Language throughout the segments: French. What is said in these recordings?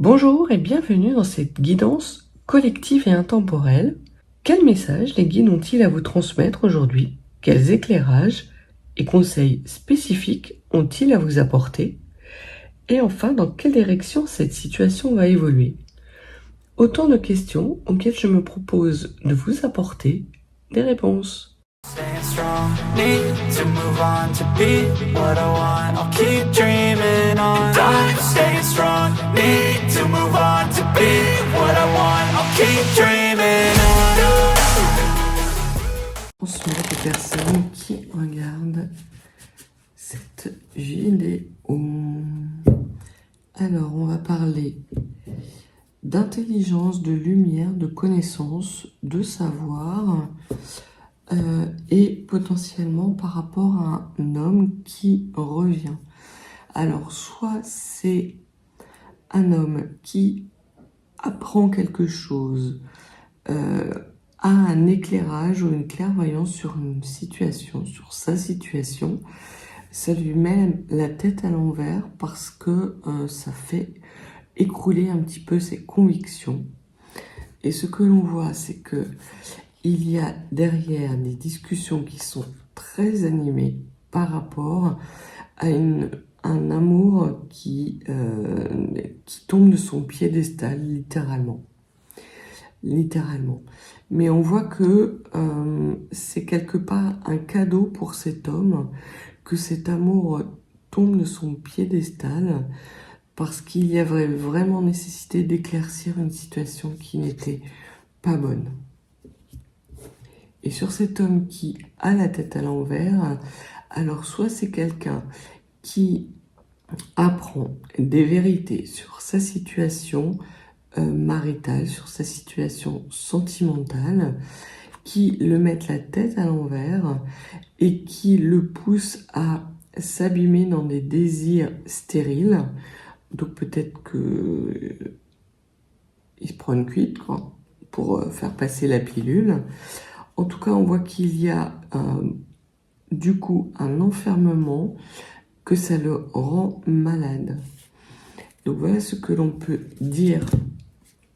Bonjour et bienvenue dans cette guidance collective et intemporelle. Quel message les guides ont-ils à vous transmettre aujourd'hui? Quels éclairages et conseils spécifiques ont-ils à vous apporter? Et enfin, dans quelle direction cette situation va évoluer? Autant de questions auxquelles je me propose de vous apporter des réponses. Staying strong, need to move on to be what I want. I'll keep dreaming on. And I'm staying strong, need to move on to be what I want. I'll keep dreaming on. Bonsoir les personnes qui regardent cette vidéo. Alors, on va parler d'intelligence, de lumière, de connaissance, de savoir et potentiellement par rapport à un homme qui revient. Alors, soit c'est un homme qui apprend quelque chose, a un éclairage ou une clairvoyance sur une situation, sur sa situation, ça lui met la tête à l'envers parce que ça fait écrouler un petit peu ses convictions. Et ce que l'on voit, c'est que il y a derrière des discussions qui sont très animées par rapport à un amour qui tombe de son piédestal, littéralement. Mais on voit que c'est quelque part un cadeau pour cet homme, que cet amour tombe de son piédestal, parce qu'il y avait vraiment nécessité d'éclaircir une situation qui n'était pas bonne. Et sur cet homme qui a la tête à l'envers, alors soit c'est quelqu'un qui apprend des vérités sur sa situation maritale, sur sa situation sentimentale, qui le mettent la tête à l'envers et qui le pousse à s'abîmer dans des désirs stériles. Donc peut-être que il se prend une cuite, quoi, pour faire passer la pilule. En tout cas, on voit qu'il y a du coup un enfermement, que ça le rend malade. Donc voilà ce que l'on peut dire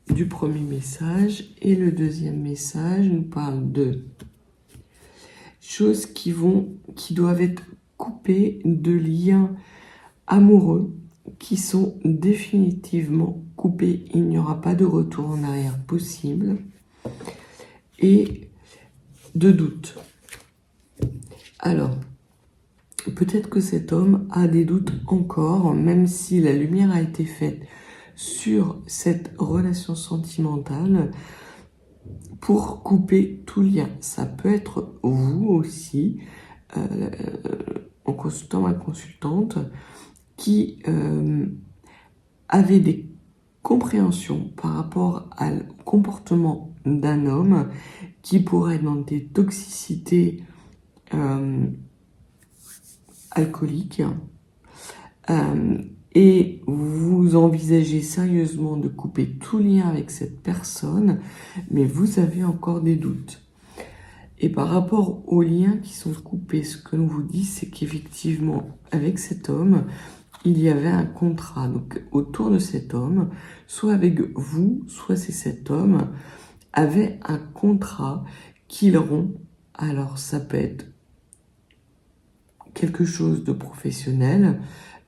du premier message. Et le deuxième message nous parle de choses qui doivent être coupées, de liens amoureux qui sont définitivement coupés. Il n'y aura pas de retour en arrière possible. Et de doute. Alors, peut-être que cet homme a des doutes encore, même si la lumière a été faite sur cette relation sentimentale pour couper tout lien. Ça peut être vous aussi, en consultant ma consultante, qui avez des compréhensions par rapport au comportement d'un homme qui pourrait être dans des toxicités alcooliques et vous envisagez sérieusement de couper tout lien avec cette personne, mais vous avez encore des doutes. Et par rapport aux liens qui sont coupés, ce que l'on vous dit, c'est qu'effectivement, avec cet homme, il y avait un contrat. Donc, autour de cet homme, soit avec vous, soit c'est cet homme, avait un contrat qu'il rompt. Alors, ça peut être quelque chose de professionnel.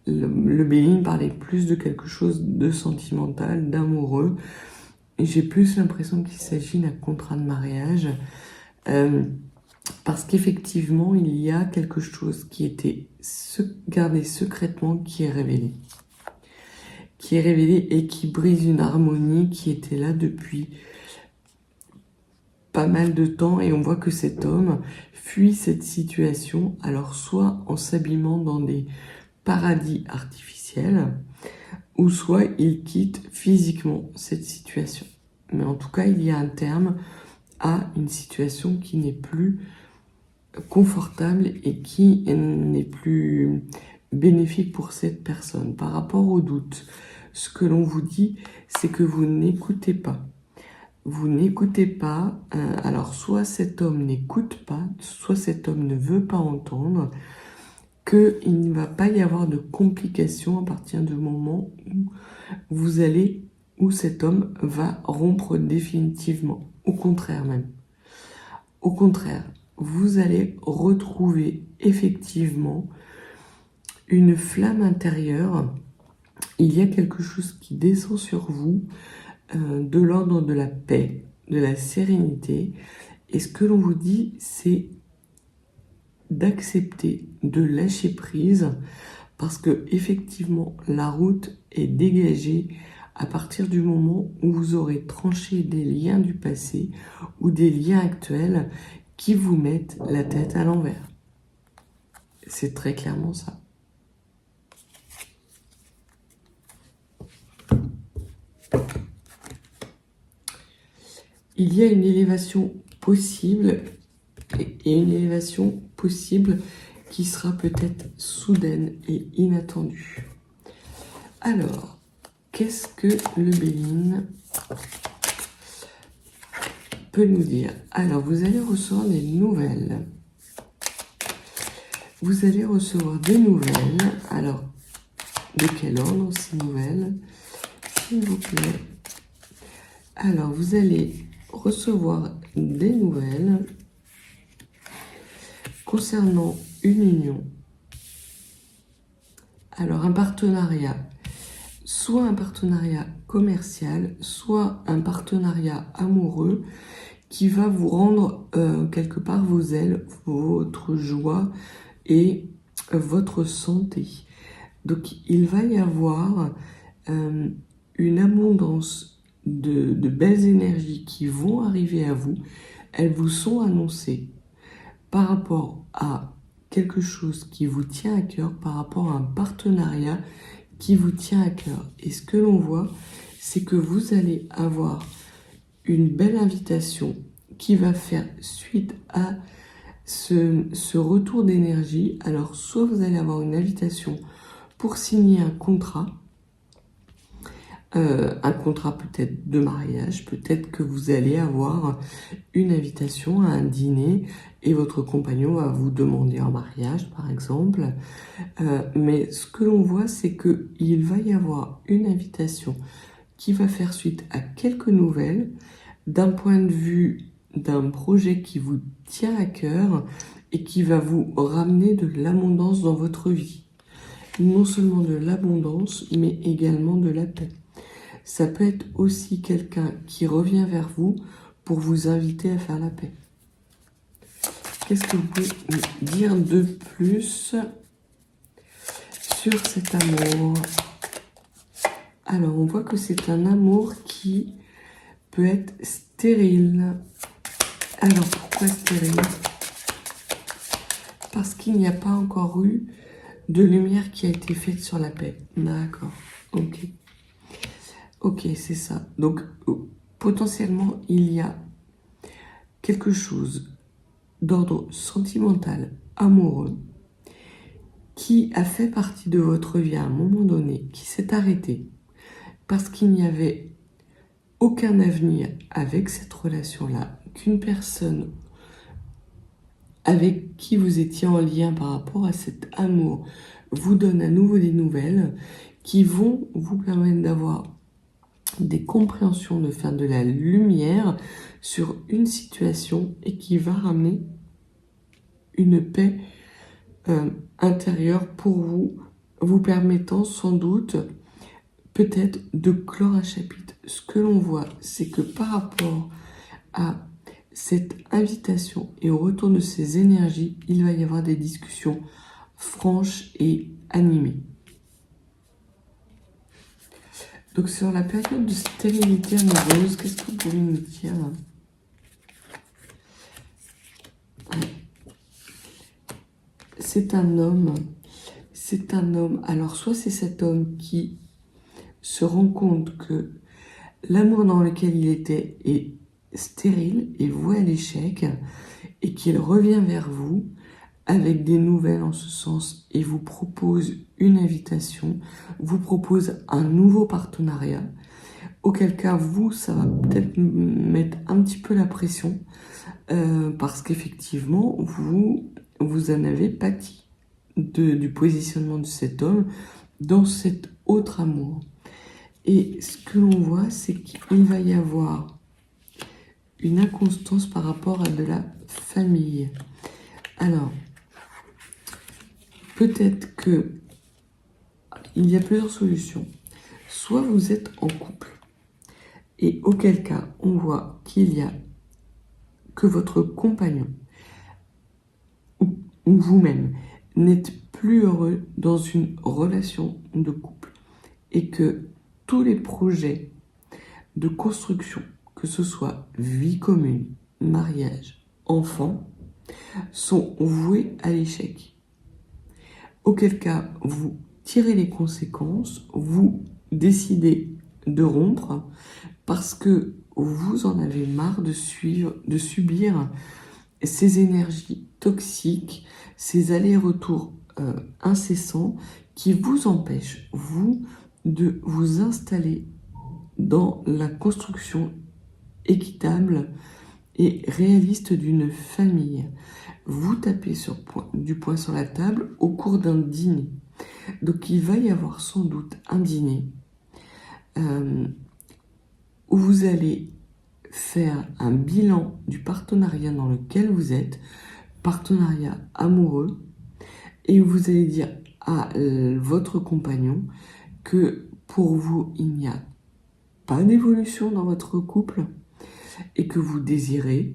Le Béline parlait plus de quelque chose de sentimental, d'amoureux. Et j'ai plus l'impression qu'il s'agit d'un contrat de mariage. Parce qu'effectivement, il y a quelque chose qui était gardé secrètement qui est révélé. Qui est révélé et qui brise une harmonie qui était là depuis pas mal de temps. Et on voit que cet homme fuit cette situation, alors soit en s'abîmant dans des paradis artificiels, ou soit il quitte physiquement cette situation. Mais en tout cas, il y a un terme à une situation qui n'est plus confortable et qui n'est plus bénéfique pour cette personne. Par rapport au doute, ce que l'on vous dit, c'est que vous n'écoutez pas. Vous n'écoutez pas, alors soit cet homme n'écoute pas, soit cet homme ne veut pas entendre, qu'il ne va pas y avoir de complications à partir du moment où cet homme va rompre définitivement. Au contraire même. Au contraire, vous allez retrouver effectivement une flamme intérieure. Il y a quelque chose qui descend sur vous, de l'ordre de la paix, de la sérénité. Et ce que l'on vous dit, c'est d'accepter, de lâcher prise, parce que effectivement, la route est dégagée à partir du moment où vous aurez tranché des liens du passé ou des liens actuels qui vous mettent la tête à l'envers. C'est très clairement ça. Il y a une élévation possible et une élévation possible qui sera peut-être soudaine et inattendue. Alors, qu'est-ce que le Béline peut nous dire? Alors, vous allez recevoir des nouvelles. Vous allez recevoir des nouvelles. Alors, de quel ordre ces nouvelles, s'il vous plaît? Alors, vous allez recevoir des nouvelles concernant une union. Alors, un partenariat, soit un partenariat commercial, soit un partenariat amoureux qui va vous rendre quelque part vos ailes, votre joie et votre santé. Donc, il va y avoir une abondance de belles énergies qui vont arriver à vous. Elles vous sont annoncées par rapport à quelque chose qui vous tient à cœur, par rapport à un partenariat qui vous tient à cœur. Et ce que l'on voit, c'est que vous allez avoir une belle invitation qui va faire suite à ce retour d'énergie. Alors, soit vous allez avoir une invitation pour signer un contrat peut-être de mariage, peut-être que vous allez avoir une invitation à un dîner et votre compagnon va vous demander en mariage, par exemple. Mais ce que l'on voit, c'est qu'il va y avoir une invitation qui va faire suite à quelques nouvelles d'un point de vue d'un projet qui vous tient à cœur et qui va vous ramener de l'abondance dans votre vie. Non seulement de l'abondance, mais également de la paix. Ça peut être aussi quelqu'un qui revient vers vous pour vous inviter à faire la paix. Qu'est-ce que vous pouvez me dire de plus sur cet amour? Alors, on voit que c'est un amour qui peut être stérile. Alors, pourquoi stérile? Parce qu'il n'y a pas encore eu de lumière qui a été faite sur la paix. D'accord, ok. Ok, c'est ça. Donc, potentiellement, il y a quelque chose d'ordre sentimental, amoureux, qui a fait partie de votre vie à un moment donné, qui s'est arrêté, parce qu'il n'y avait aucun avenir avec cette relation-là, qu'une personne avec qui vous étiez en lien par rapport à cet amour vous donne à nouveau des nouvelles qui vont vous permettre d'avoir des compréhensions, de faire de la lumière sur une situation et qui va ramener une paix intérieure pour vous, vous permettant sans doute peut-être de clore un chapitre. Ce que l'on voit, c'est que par rapport à cette invitation et au retour de ces énergies, il va y avoir des discussions franches et animées. Donc sur la période de stérilité amoureuse, qu'est-ce que vous pouvez nous dire? C'est un homme. Alors soit c'est cet homme qui se rend compte que l'amour dans lequel il était est stérile et voué à l'échec et qu'il revient vers vous avec des nouvelles en ce sens et vous propose une invitation, vous propose un nouveau partenariat, auquel cas vous, ça va peut-être mettre un petit peu la pression parce qu'effectivement, vous en avez pâti du positionnement de cet homme dans cet autre amour. Et ce que l'on voit, c'est qu'il va y avoir une inconstance par rapport à de la famille. Alors, peut-être que il y a plusieurs solutions. Soit vous êtes en couple, et auquel cas, on voit qu'il y a que votre compagnon ou vous-même n'êtes plus heureux dans une relation de couple et que tous les projets de construction, que ce soit vie commune, mariage, enfant, sont voués à l'échec. Auquel cas, vous tirez les conséquences, vous décidez de rompre parce que vous en avez marre de subir ces énergies toxiques, ces allers-retours incessants qui vous empêchent, vous, de vous installer dans la construction équitable et réaliste d'une famille. Vous tapez du poing sur la table au cours d'un dîner. Donc il va y avoir sans doute un dîner où vous allez faire un bilan du partenariat dans lequel vous êtes, partenariat amoureux, et vous allez dire à votre compagnon que pour vous, il n'y a pas d'évolution dans votre couple et que vous désirez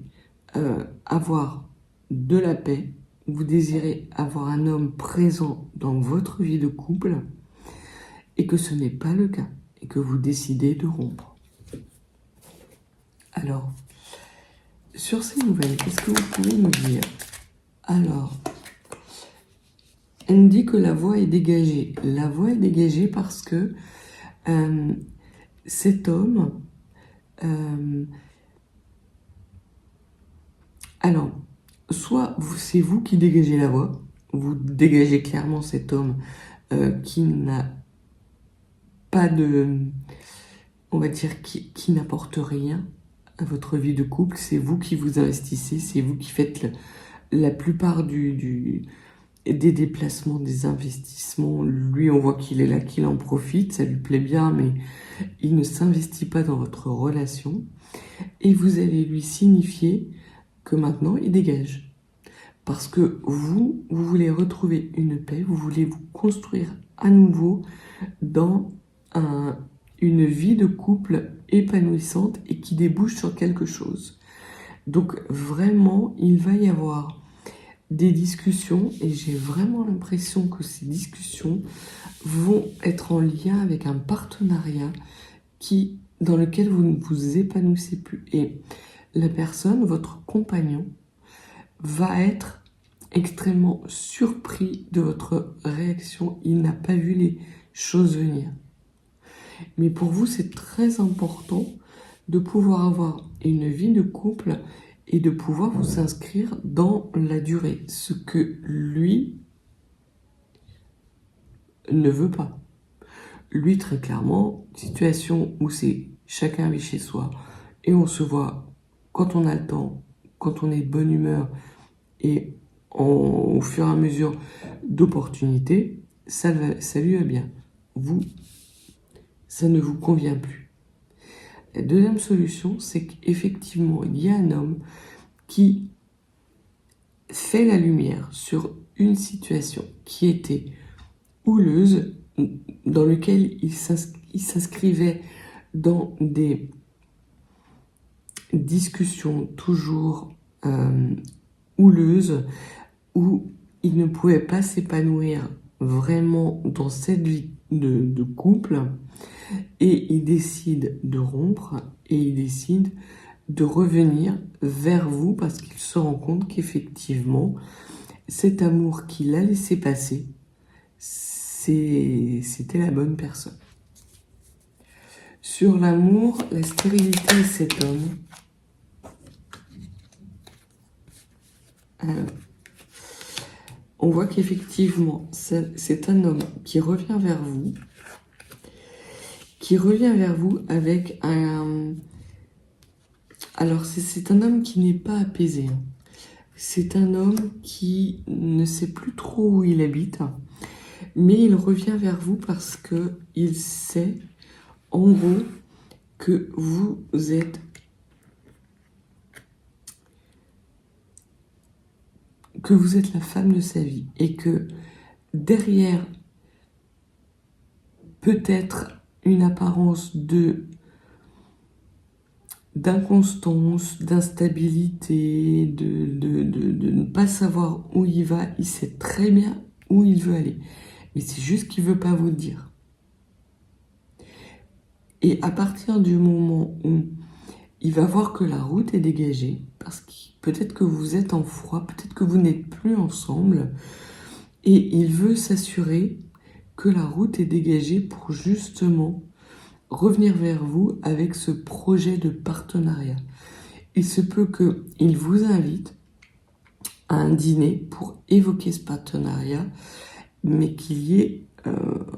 avoir de la paix, vous désirez avoir un homme présent dans votre vie de couple et que ce n'est pas le cas et que vous décidez de rompre. Alors, sur ces nouvelles, qu'est-ce que vous pouvez nous dire? Alors, elle me dit que la voie est dégagée. La voie est dégagée parce que cet homme... alors, soit c'est vous qui dégagez la voie, vous dégagez clairement cet homme qui n'a pas de... on va dire qui n'apporte rien à votre vie de couple, c'est vous qui vous investissez, c'est vous qui faites la plupart des déplacements, des investissements. Lui, on voit qu'il est là, qu'il en profite, ça lui plaît bien, mais il ne s'investit pas dans votre relation. Et vous allez lui signifier que maintenant, il dégage. Parce que vous voulez retrouver une paix, vous voulez vous construire à nouveau dans une vie de couple épanouissante et qui débouche sur quelque chose. Donc vraiment, il va y avoir des discussions et j'ai vraiment l'impression que ces discussions vont être en lien avec un partenariat dans lequel vous ne vous épanouissez plus. Et la personne, votre compagnon, va être extrêmement surpris de votre réaction. Il n'a pas vu les choses venir. Mais pour vous, c'est très important de pouvoir avoir une vie de couple et de pouvoir vous inscrire dans la durée, ce que lui ne veut pas. Lui, très clairement, situation où c'est chacun vit chez soi et on se voit quand on a le temps, quand on est de bonne humeur et au fur et à mesure d'opportunités, ça lui va bien. Vous, ça ne vous convient plus. La deuxième solution, c'est qu'effectivement, il y a un homme qui fait la lumière sur une situation qui était houleuse, dans laquelle il s'inscrivait dans des discussions toujours houleuses, où il ne pouvait pas s'épanouir vraiment dans cette vie de couple, et il décide de rompre et il décide de revenir vers vous parce qu'il se rend compte qu'effectivement cet amour qu'il a laissé passer, c'était la bonne personne. Sur l'amour, la stérilité de cet homme, on voit qu'effectivement, c'est un homme qui revient vers vous, avec un... Alors, c'est un homme qui n'est pas apaisé. C'est un homme qui ne sait plus trop où il habite, mais il revient vers vous parce que il sait, en gros, que vous êtes la femme de sa vie et que derrière peut-être une apparence d'inconstance, d'instabilité, de ne pas savoir où il va, il sait très bien où il veut aller. Mais c'est juste qu'il ne veut pas vous le dire. Et à partir du moment où il va voir que la route est dégagée, parce que peut-être que vous êtes en froid, peut-être que vous n'êtes plus ensemble, et il veut s'assurer que la route est dégagée pour justement revenir vers vous avec ce projet de partenariat. Il se peut qu'il vous invite à un dîner pour évoquer ce partenariat, mais qu'il y ait,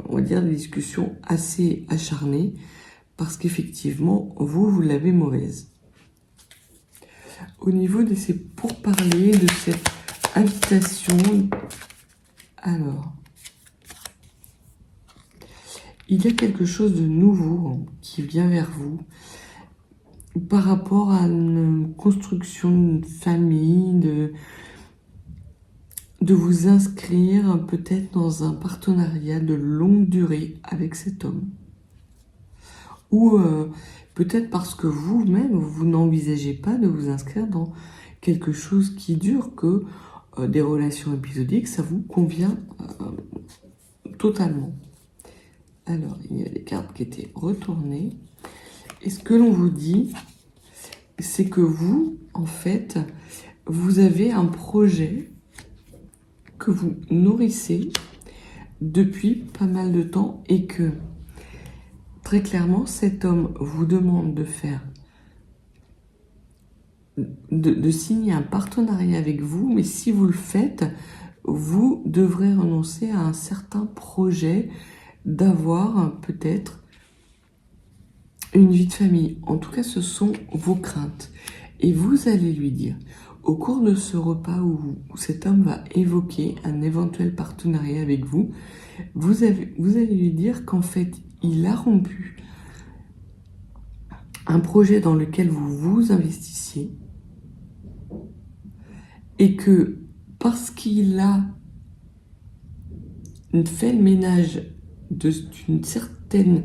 on va dire, des discussions assez acharnées, parce qu'effectivement, vous l'avez mauvaise. Au niveau de ces pourparlers, de cette invitation, alors, il y a quelque chose de nouveau qui vient vers vous par rapport à une construction d'une famille, de vous inscrire peut-être dans un partenariat de longue durée avec cet homme. Ou peut-être parce que vous-même, vous n'envisagez pas de vous inscrire dans quelque chose qui dure, que des relations épisodiques, ça vous convient totalement. Alors, il y a des cartes qui étaient retournées. Et ce que l'on vous dit, c'est que vous, en fait, vous avez un projet que vous nourrissez depuis pas mal de temps et que, très clairement, cet homme vous demande de signer un partenariat avec vous, mais si vous le faites, vous devrez renoncer à un certain projet d'avoir peut-être une vie de famille. En tout cas, ce sont vos craintes. Et vous allez lui dire, au cours de ce repas où cet homme va évoquer un éventuel partenariat avec vous, vous allez lui dire qu'en fait, il a rompu un projet dans lequel vous vous investissiez et que parce qu'il a fait le ménage d'une certaine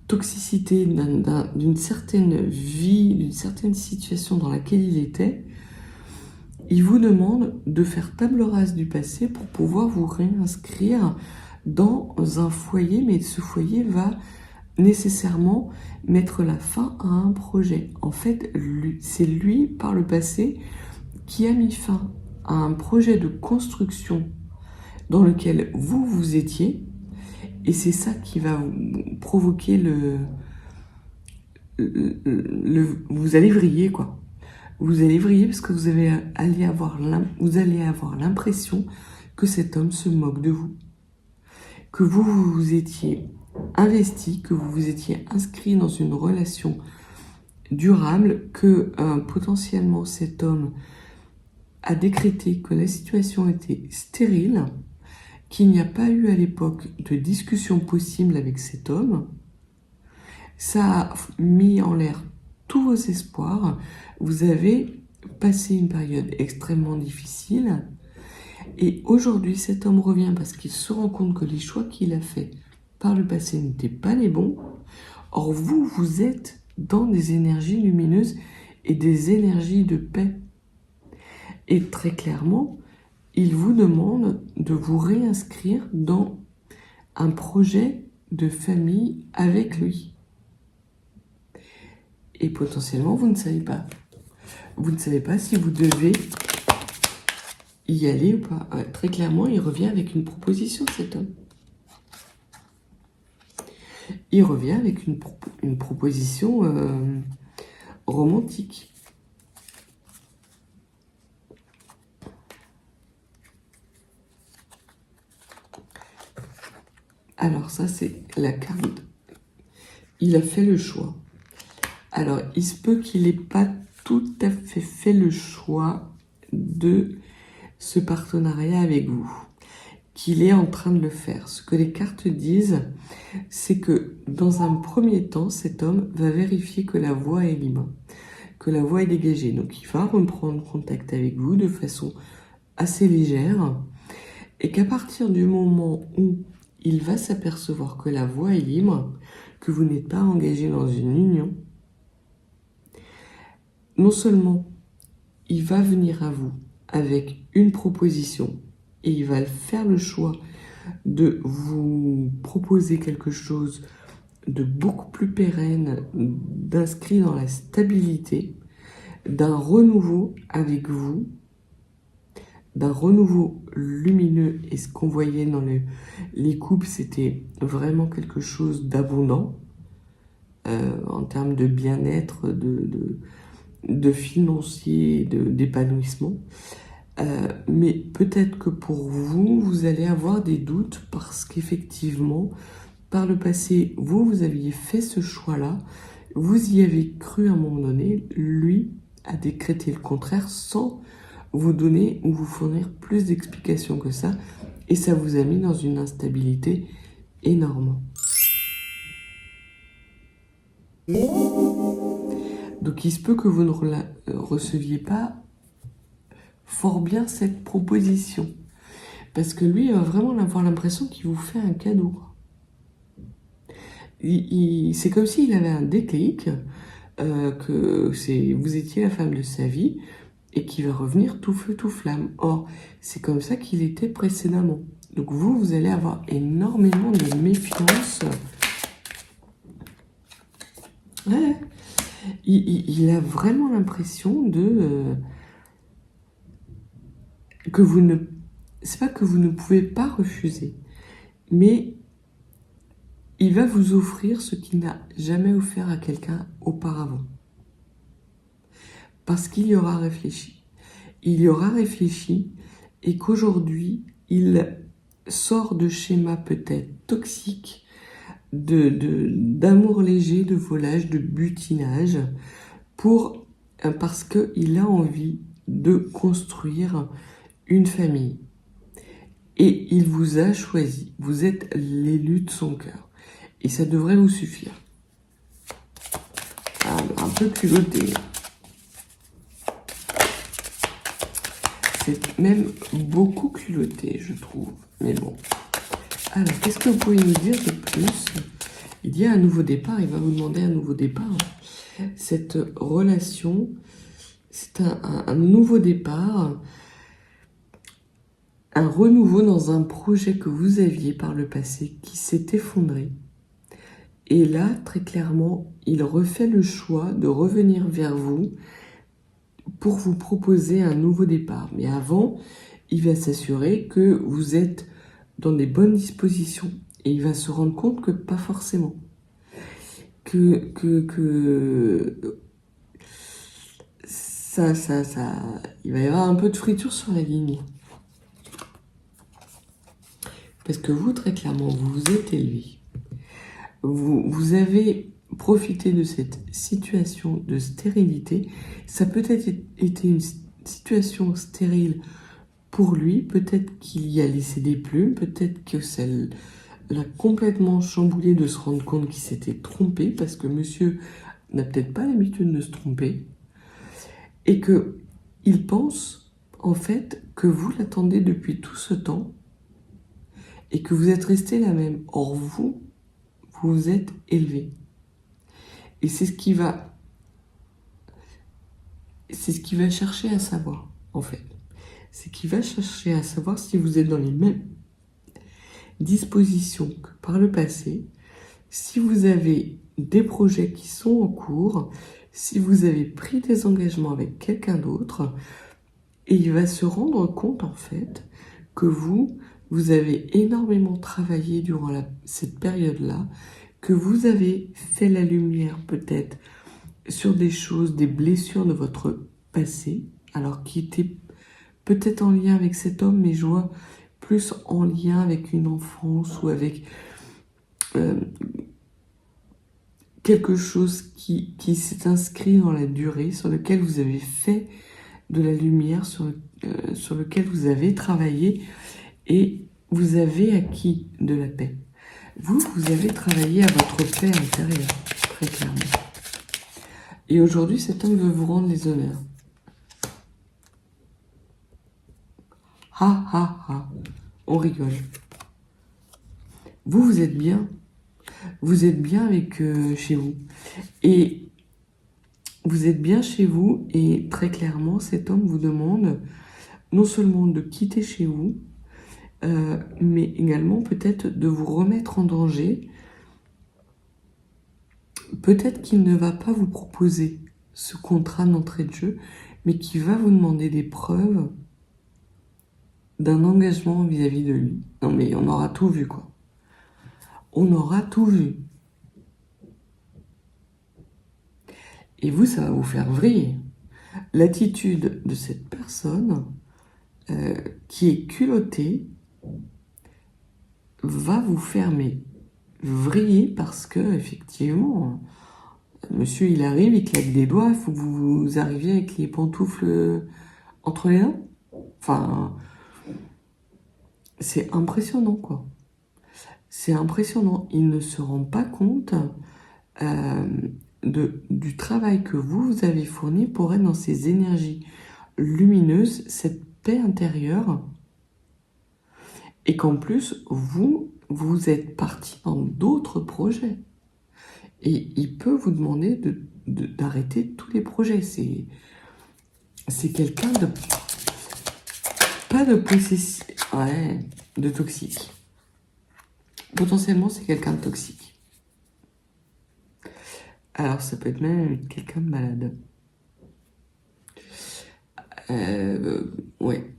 toxicité, d'une certaine vie, d'une certaine situation dans laquelle il était, il vous demande de faire table rase du passé pour pouvoir vous réinscrire dans un foyer, mais ce foyer va nécessairement mettre la fin à un projet. En fait, c'est lui, par le passé, qui a mis fin à un projet de construction dans lequel vous étiez, et c'est ça qui va vous provoquer vous allez vriller, quoi. Vous allez vriller parce que vous allez avoir l'impression que cet homme se moque de vous. Que vous étiez investi, que vous vous étiez inscrit dans une relation durable, que potentiellement cet homme a décrété que la situation était stérile, qu'il n'y a pas eu à l'époque de discussion possible avec cet homme. Ça a mis en l'air tous vos espoirs. Vous avez passé une période extrêmement difficile. Et aujourd'hui, cet homme revient parce qu'il se rend compte que les choix qu'il a faits par le passé n'étaient pas les bons. Or, vous êtes dans des énergies lumineuses et des énergies de paix. Et très clairement, il vous demande de vous réinscrire dans un projet de famille avec lui. Et potentiellement, vous ne savez pas. Vous ne savez pas si vous devez y aller ou pas. Très clairement, il revient avec une proposition, cet homme. Il revient avec une proposition romantique. Alors ça, c'est la carte. Il a fait le choix. Alors, il se peut qu'il n'ait pas tout à fait le choix de ce partenariat avec vous, qu'il est en train de le faire. Ce que les cartes disent, c'est que dans un premier temps, cet homme va vérifier que la voie est libre, que la voie est dégagée. Donc il va reprendre contact avec vous de façon assez légère, et qu'à partir du moment où il va s'apercevoir que la voie est libre, que vous n'êtes pas engagé dans une union, non seulement il va venir à vous avec une proposition et il va faire le choix de vous proposer quelque chose de beaucoup plus pérenne, d'inscrit dans la stabilité, d'un renouveau avec vous, d'un renouveau lumineux. Et ce qu'on voyait dans les couples, c'était vraiment quelque chose d'abondant en termes de bien-être, de financier, d'épanouissement. Mais peut-être que pour vous, vous allez avoir des doutes parce qu'effectivement, par le passé, vous aviez fait ce choix-là, vous y avez cru à un moment donné, lui a décrété le contraire sans vous donner ou vous fournir plus d'explications que ça, et ça vous a mis dans une instabilité énorme. Donc il se peut que vous ne receviez pas fort bien cette proposition, parce que lui va vraiment avoir l'impression qu'il vous fait un cadeau. C'est comme s'il avait un déclic, que vous étiez la femme de sa vie, et qui va revenir tout feu tout flamme. Or, c'est comme ça qu'il était précédemment. Donc vous allez avoir énormément de méfiance. Ouais. Il a vraiment l'impression que vous ne... C'est pas que vous ne pouvez pas refuser, mais il va vous offrir ce qu'il n'a jamais offert à quelqu'un auparavant. Parce qu'il y aura réfléchi. Il y aura réfléchi et qu'aujourd'hui, il sort de schémas peut-être toxiques, d'amour léger, de volage, de butinage, parce qu'il a envie de construire une famille. Et il vous a choisi. Vous êtes l'élu de son cœur. Et ça devrait vous suffire. Un peu culotté. C'est même beaucoup culotté, je trouve. Mais bon. Alors, qu'est-ce que vous pouvez nous dire de plus? Il y a un nouveau départ. Il va vous demander un nouveau départ. Cette relation, c'est un nouveau départ. Un renouveau dans un projet que vous aviez par le passé qui s'est effondré. Et là, très clairement, il refait le choix de revenir vers vous pour vous proposer un nouveau départ. Mais avant, il va s'assurer que vous êtes dans des bonnes dispositions. Et il va se rendre compte que pas forcément. Il va y avoir un peu de friture sur la ligne. Parce que vous, très clairement, vous vous êtes élevé. Vous avez profité de cette situation de stérilité. Ça peut-être été une situation stérile pour lui. Peut-être qu'il y a laissé des plumes. Peut-être que ça l'a complètement chamboulé de se rendre compte qu'il s'était trompé. Parce que monsieur n'a peut-être pas l'habitude de se tromper. Et qu'il pense, en fait, que vous l'attendez depuis tout ce temps. Et que vous êtes resté la même. Or, vous vous êtes élevé. Et c'est ce qui va chercher à savoir, en fait. C'est qu'il va chercher à savoir si vous êtes dans les mêmes dispositions que par le passé, si vous avez des projets qui sont en cours, si vous avez pris des engagements avec quelqu'un d'autre, et il va se rendre compte, en fait, que vous avez énormément travaillé durant cette période-là, que vous avez fait la lumière peut-être sur des choses, des blessures de votre passé, alors qui étaient peut-être en lien avec cet homme, mais je vois plus en lien avec une enfance ou avec quelque chose qui s'est inscrit dans la durée, sur lequel vous avez fait de la lumière sur lequel vous avez travaillé et vous avez acquis de la paix. Vous avez travaillé à votre paix intérieure, très clairement. Et aujourd'hui, cet homme veut vous rendre les honneurs. Ha ha ha, on rigole. Vous êtes bien. Vous êtes bien avec chez vous. Et vous êtes bien chez vous et très clairement, cet homme vous demande non seulement de quitter chez vous, mais également peut-être de vous remettre en danger. Peut-être qu'il ne va pas vous proposer ce contrat d'entrée de jeu, mais qu'il va vous demander des preuves d'un engagement vis-à-vis de lui. Non mais on aura tout vu quoi. On aura tout vu. Et vous, ça va vous faire vriller. L'attitude de cette personne qui est culottée va vous faire vriller parce que, effectivement, monsieur, il arrive, il claque des doigts, il faut que vous arriviez avec les pantoufles entre les dents. Enfin, c'est impressionnant, quoi. C'est impressionnant. Il ne se rend pas compte du travail que vous avez fourni pour être dans ces énergies lumineuses, cette paix intérieure, et qu'en plus, vous êtes parti dans d'autres projets. Et il peut vous demander d'arrêter tous les projets. C'est quelqu'un de... Pas de possessif... Ouais, de toxique. Potentiellement, c'est quelqu'un de toxique. Alors, ça peut être même quelqu'un de malade. Ouais.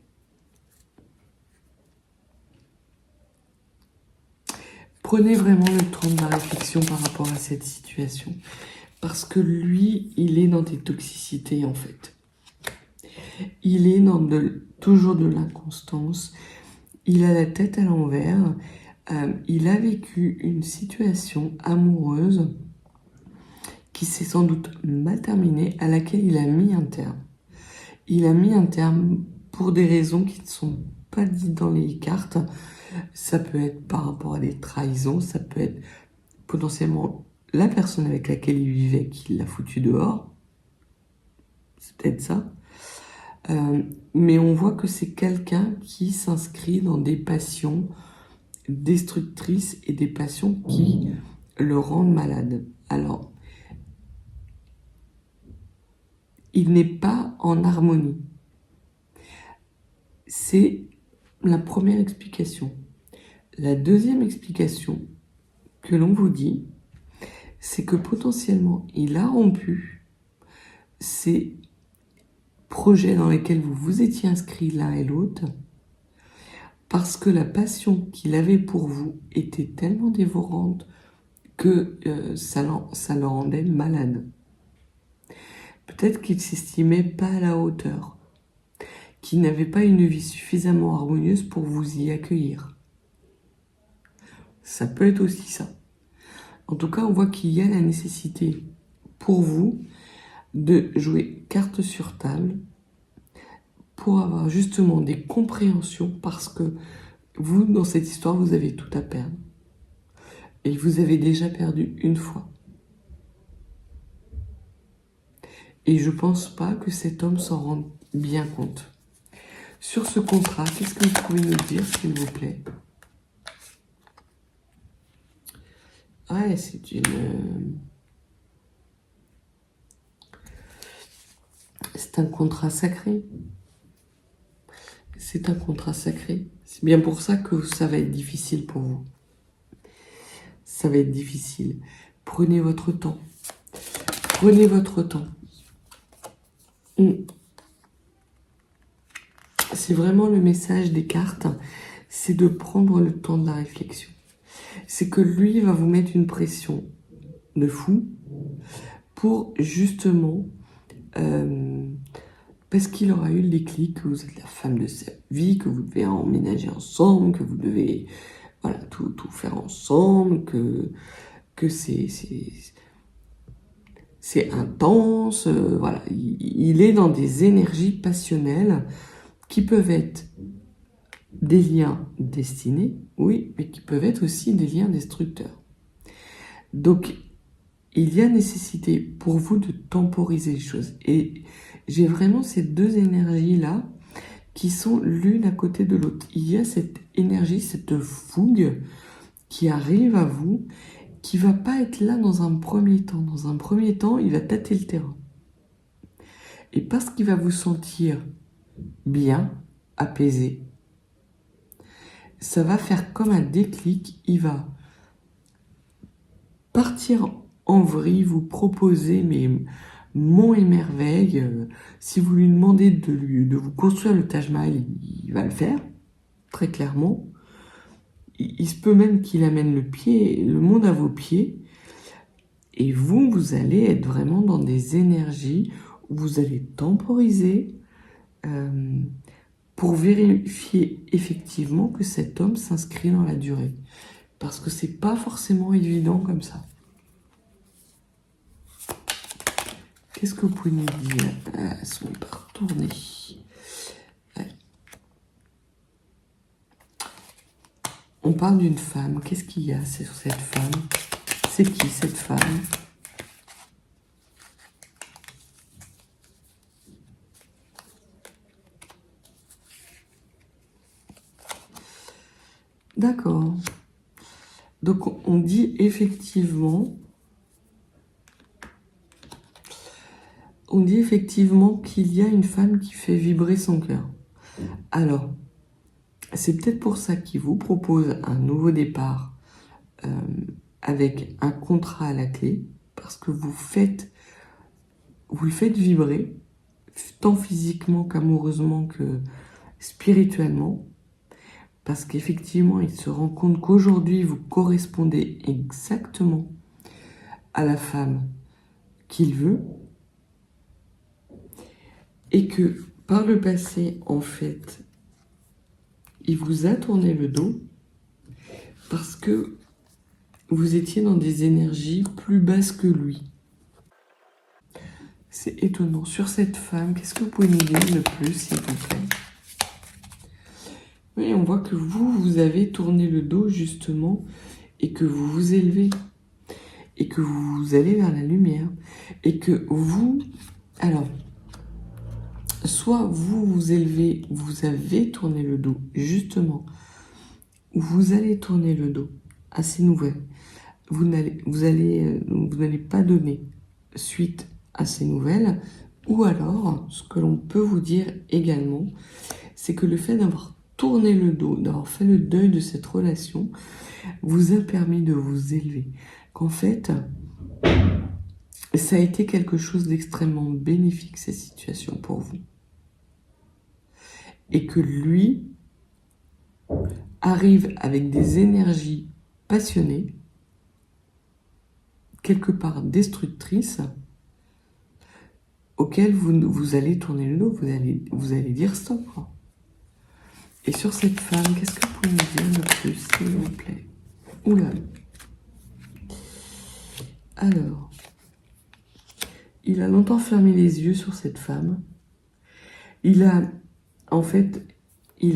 Prenez vraiment le temps de la réflexion par rapport à cette situation. Parce que lui, il est dans des toxicités, en fait. Il est dans toujours de l'inconstance. Il a la tête à l'envers. Il a vécu une situation amoureuse qui s'est sans doute mal terminée, à laquelle il a mis un terme. Il a mis un terme pour des raisons qui ne sont pas dites dans les cartes. Ça peut être par rapport à des trahisons, ça peut être potentiellement la personne avec laquelle il vivait qui l'a foutu dehors. C'est peut-être ça. Mais on voit que c'est quelqu'un qui s'inscrit dans des passions destructrices et des passions qui le rendent malade. Alors, il n'est pas en harmonie. C'est la première explication. La deuxième explication que l'on vous dit, c'est que potentiellement, il a rompu ces projets dans lesquels vous vous étiez inscrits l'un et l'autre, parce que la passion qu'il avait pour vous était tellement dévorante que ça le rendait malade. Peut-être qu'il ne s'estimait pas à la hauteur, qu'il n'avait pas une vie suffisamment harmonieuse pour vous y accueillir. Ça peut être aussi ça. En tout cas, on voit qu'il y a la nécessité pour vous de jouer carte sur table pour avoir justement des compréhensions, parce que vous, dans cette histoire, vous avez tout à perdre. Et vous avez déjà perdu une fois. Et je pense pas que cet homme s'en rende bien compte. Sur ce contrat, qu'est-ce que vous pouvez nous dire, s'il vous plaît? Ouais, c'est un contrat sacré. C'est un contrat sacré. C'est bien pour ça que ça va être difficile pour vous. Ça va être difficile. Prenez votre temps. Prenez votre temps. C'est vraiment le message des cartes, c'est de prendre le temps de la réflexion. C'est que lui va vous mettre une pression de fou pour justement, parce qu'il aura eu le déclic que vous êtes la femme de sa vie, que vous devez emménager ensemble, que vous devez voilà, tout faire ensemble, que c'est intense, voilà. Il est dans des énergies passionnelles qui peuvent être des liens destinés, oui, mais qui peuvent être aussi des liens destructeurs. Donc, il y a nécessité pour vous de temporiser les choses. Et j'ai vraiment ces deux énergies-là qui sont l'une à côté de l'autre. Il y a cette énergie, cette fougue qui arrive à vous, qui va pas être là dans un premier temps. Dans un premier temps, il va tâter le terrain. Et parce qu'il va vous sentir bien, apaisé, ça va faire comme un déclic. Il va partir en vrille, vous proposer monts et merveilles. Si vous lui demandez de vous construire le Taj Mahal, il va le faire, très clairement. Il se peut même qu'il amène le monde à vos pieds. Et vous allez être vraiment dans des énergies où vous allez temporiser pour vérifier effectivement que cet homme s'inscrit dans la durée. Parce que c'est pas forcément évident comme ça. Qu'est-ce que vous pouvez nous dire? Elles sont pas retournées. Ouais. On parle d'une femme. Qu'est-ce qu'il y a sur cette femme? C'est qui cette femme? D'accord. Donc on dit effectivement qu'il y a une femme qui fait vibrer son cœur. Alors, c'est peut-être pour ça qu'il vous propose un nouveau départ avec un contrat à la clé, parce que vous le faites vibrer, tant physiquement qu'amoureusement que spirituellement, parce qu'effectivement, il se rend compte qu'aujourd'hui, vous correspondez exactement à la femme qu'il veut, et que par le passé, en fait, il vous a tourné le dos parce que vous étiez dans des énergies plus basses que lui. C'est étonnant. Sur cette femme, qu'est-ce que vous pouvez nous dire de plus, s'il vous plaît? Oui, on voit que vous avez tourné le dos, justement, et que vous vous élevez, et que vous allez vers la lumière, et que vous... Alors, soit vous vous élevez, vous avez tourné le dos, justement, ou vous allez tourner le dos à ces nouvelles. Vous n'allez pas donner suite à ces nouvelles, ou alors, ce que l'on peut vous dire également, c'est que le fait d'avoir tourné le dos, d'avoir fait le deuil de cette relation, vous a permis de vous élever. Qu'en fait, ça a été quelque chose d'extrêmement bénéfique, cette situation pour vous. Et que lui arrive avec des énergies passionnées, quelque part destructrices, auxquelles vous allez tourner le dos, vous allez dire stop. Et sur cette femme, qu'est-ce que vous pouvez nous dire de plus, s'il vous plaît? Oula. Alors, il a longtemps fermé les yeux sur cette femme. Il a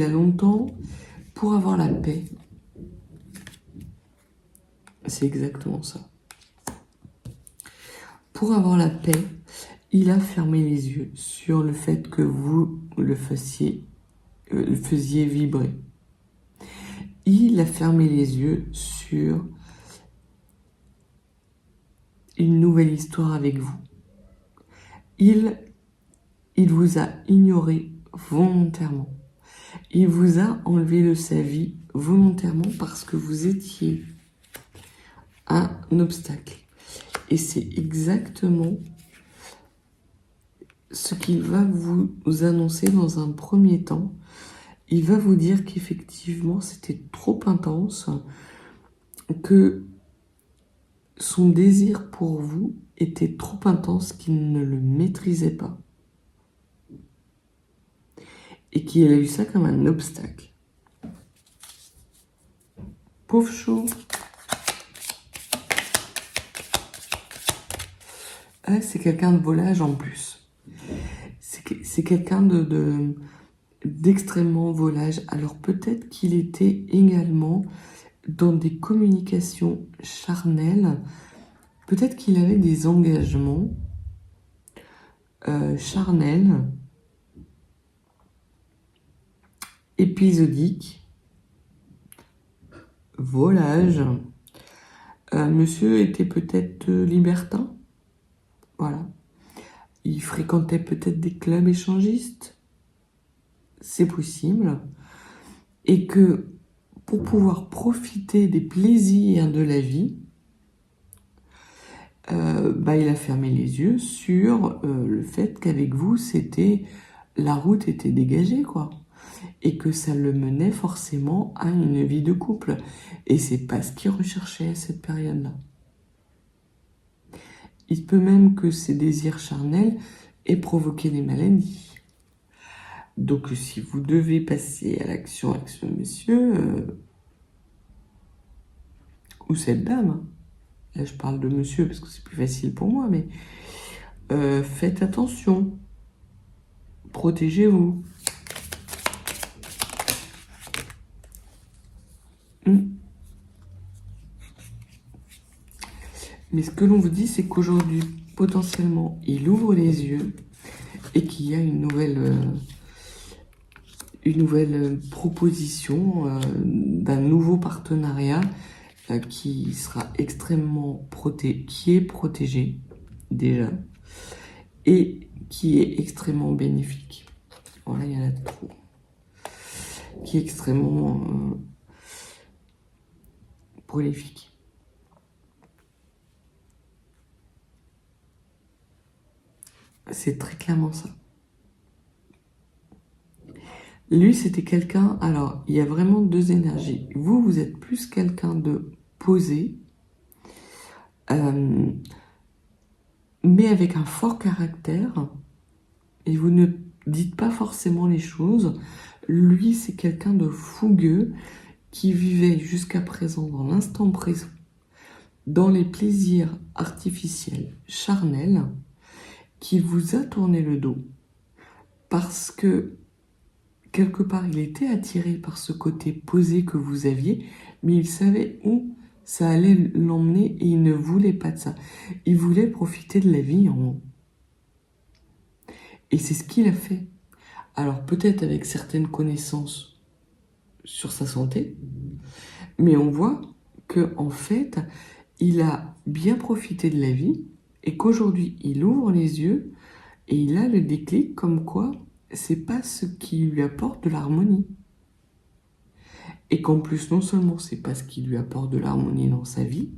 longtemps, pour avoir la paix, c'est exactement ça. Pour avoir la paix, il a fermé les yeux sur le fait que vous le faisiez vibrer. Il a fermé les yeux sur une nouvelle histoire avec vous. Il vous a ignoré volontairement. Il vous a enlevé de sa vie volontairement parce que vous étiez un obstacle. Et c'est exactement ce qu'il va vous annoncer dans un premier temps. Il va vous dire qu'effectivement, c'était trop intense, que son désir pour vous était trop intense, qu'il ne le maîtrisait pas. Et qu'il a eu ça comme un obstacle. Pauvre chou. Ah, c'est quelqu'un de volage en plus. C'est quelqu'un d'extrêmement volage. Alors peut-être qu'il était également dans des communications charnelles. Peut-être qu'il avait des engagements charnels, épisodiques, volage. Monsieur était peut-être libertin. Voilà. Il fréquentait peut-être des clubs échangistes. C'est possible. Et que pour pouvoir profiter des plaisirs de la vie, il a fermé les yeux sur le fait qu'avec vous, la route était dégagée, quoi. Et que ça le menait forcément à une vie de couple. Et c'est pas ce qu'il recherchait à cette période-là. Il peut même que ces désirs charnels aient provoqué des maladies. Donc si vous devez passer à l'action avec ce monsieur, ou cette dame, là je parle de monsieur parce que c'est plus facile pour moi, mais faites attention, protégez-vous. Mais ce que l'on vous dit, c'est qu'aujourd'hui, potentiellement, il ouvre les yeux et qu'il y a une nouvelle proposition d'un nouveau partenariat qui sera extrêmement qui est protégé déjà et qui est extrêmement bénéfique. Voilà, il y en a trop. Qui est extrêmement prolifique. C'est très clairement ça. Lui, c'était quelqu'un... Alors, il y a vraiment deux énergies. Vous êtes plus quelqu'un de posé, mais avec un fort caractère, et vous ne dites pas forcément les choses. Lui, c'est quelqu'un de fougueux, qui vivait jusqu'à présent dans l'instant présent, dans les plaisirs artificiels, charnels, qui vous a tourné le dos parce que quelque part il était attiré par ce côté posé que vous aviez, mais il savait où ça allait l'emmener et il ne voulait pas de ça. Il voulait profiter de la vie en haut. Et c'est ce qu'il a fait. Alors peut-être avec certaines connaissances sur sa santé, mais on voit que en fait, il a bien profité de la vie et qu'aujourd'hui, il ouvre les yeux et il a le déclic comme quoi c'est pas ce qui lui apporte de l'harmonie. Et qu'en plus, non seulement c'est pas ce qui lui apporte de l'harmonie dans sa vie,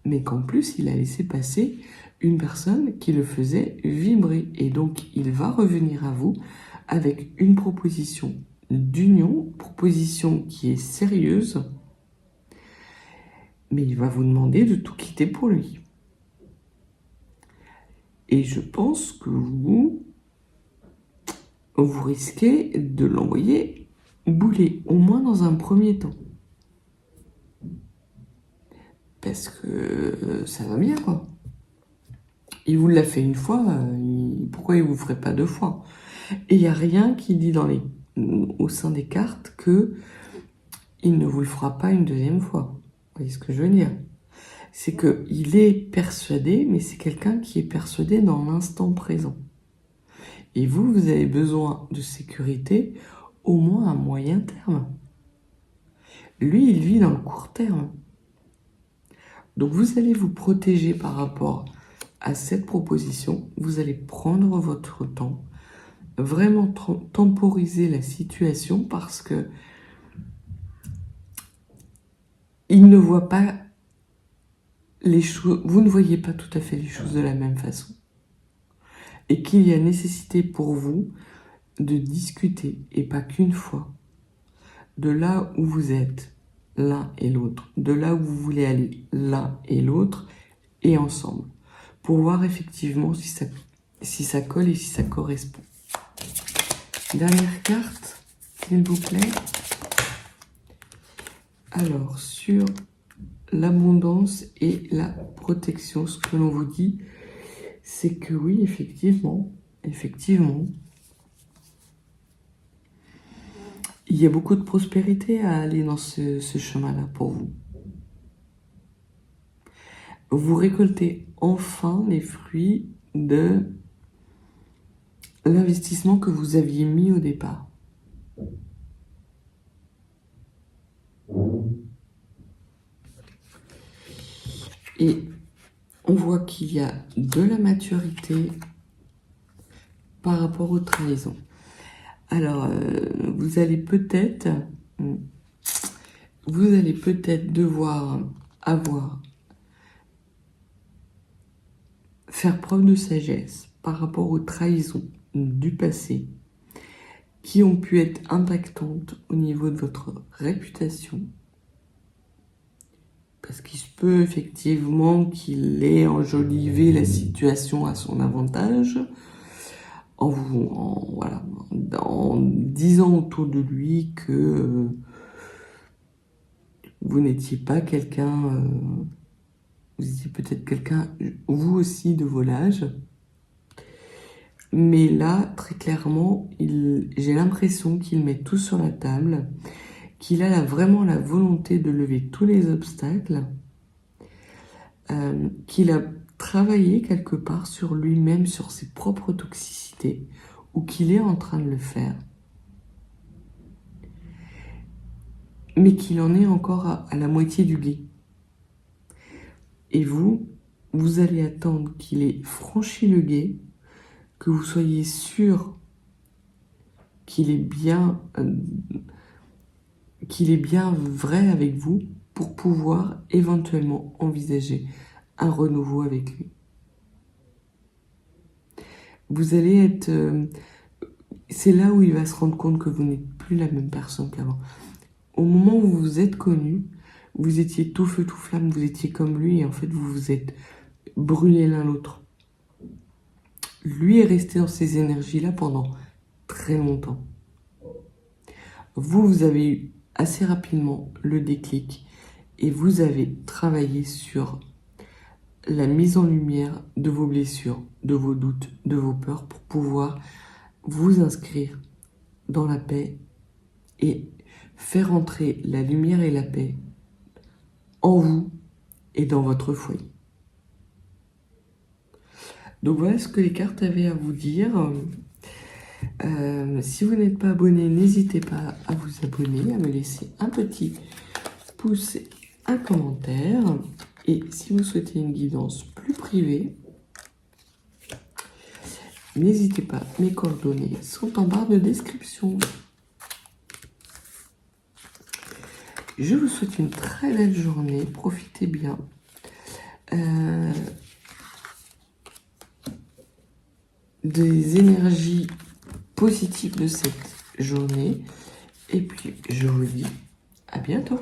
mais qu'en plus, il a laissé passer une personne qui le faisait vibrer. Et donc, il va revenir à vous avec une proposition d'union, proposition qui est sérieuse, mais il va vous demander de tout quitter pour lui. Et je pense que vous risquez de l'envoyer bouler, au moins dans un premier temps. Parce que ça va bien, quoi. Il vous l'a fait une fois, pourquoi il vous ferait pas deux fois? Et il n'y a rien qui dit au sein des cartes que il ne vous le fera pas une deuxième fois. Vous voyez ce que je veux dire? C'est qu'il est persuadé, mais c'est quelqu'un qui est persuadé dans l'instant présent. Et vous avez besoin de sécurité au moins à moyen terme. Lui, il vit dans le court terme. Donc vous allez vous protéger par rapport à cette proposition. Vous allez prendre votre temps, vraiment temporiser la situation parce que il ne voit pas les choses, vous ne voyez pas tout à fait les choses de la même façon. Et qu'il y a nécessité pour vous de discuter, et pas qu'une fois, de là où vous êtes, l'un et l'autre, de là où vous voulez aller, l'un et l'autre, et ensemble, pour voir effectivement si ça colle et si ça correspond. Dernière carte, s'il vous plaît. Alors, sur l'abondance et la protection, ce que l'on vous dit, c'est que oui, effectivement, il y a beaucoup de prospérité à aller dans ce chemin-là pour vous. Vous récoltez enfin les fruits de l'investissement que vous aviez mis au départ. Et on voit qu'il y a de la maturité par rapport aux trahisons. Alors, vous allez peut-être devoir faire preuve de sagesse par rapport aux trahisons du passé qui ont pu être impactantes au niveau de votre réputation. Parce qu'il se peut effectivement qu'il ait enjolivé la situation à son avantage en disant autour de lui que vous n'étiez pas quelqu'un, vous étiez peut-être quelqu'un, vous aussi, de volage. Mais là, très clairement, j'ai l'impression qu'il met tout sur la table, qu'il a vraiment la volonté de lever tous les obstacles, qu'il a travaillé quelque part sur lui-même, sur ses propres toxicités, ou qu'il est en train de le faire, mais qu'il en est encore à la moitié du gué. Et vous allez attendre qu'il ait franchi le gué, que vous soyez sûr qu'il est bien vrai avec vous pour pouvoir éventuellement envisager un renouveau avec lui. Vous allez être... c'est là où il va se rendre compte que vous n'êtes plus la même personne qu'avant. Au moment où vous vous êtes connus, vous étiez tout feu, tout flamme, vous étiez comme lui, et en fait, vous vous êtes brûlés l'un l'autre. Lui est resté dans ces énergies-là pendant très longtemps. Vous avez eu assez rapidement le déclic, et vous avez travaillé sur la mise en lumière de vos blessures, de vos doutes, de vos peurs, pour pouvoir vous inscrire dans la paix et faire entrer la lumière et la paix en vous et dans votre foyer. Donc voilà ce que les cartes avaient à vous dire. Si vous n'êtes pas abonné, n'hésitez pas à vous abonner, à me laisser un petit pouce et un commentaire. Et si vous souhaitez une guidance plus privée, n'hésitez pas, mes coordonnées sont en barre de description. Je vous souhaite une très belle journée, profitez bien. Des énergies positives de cette journée. Et puis, je vous dis à bientôt.